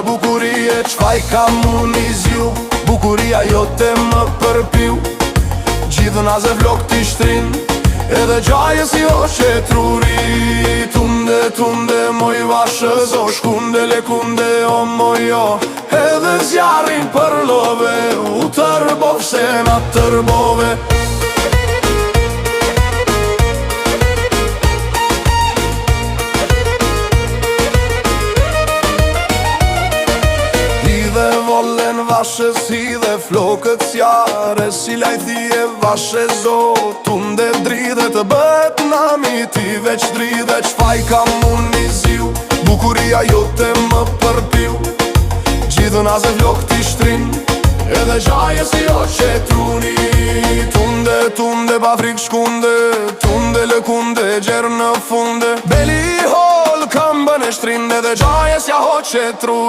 bukurie, qfaj kam unë i zju, bukuria jote më përpiu. Gjithë naze vlok t'i shtrin, edhe gjaje si o qetruri. Tunde, tunde, moj vashës, o shkunde, lekunde, o mojo. Edhe zjarin për love, u tërbov se na tërbove. Vollen vashes hi dhe flokët s'jare, si lajthi e vashes o. Tunde dridhe të bët nami, ti veç dridhe, qfaj kam unë i zju, bukuria jote më përpiu. Gjithë naze vlok t'i shtrin, edhe gjaje si o qetruni. Tunde, tunde, pa frik shkunde, tunde lëkunde, gjerë në funde. Beli hol, kam bën e shtrin, edhe gjaje si o qetruri.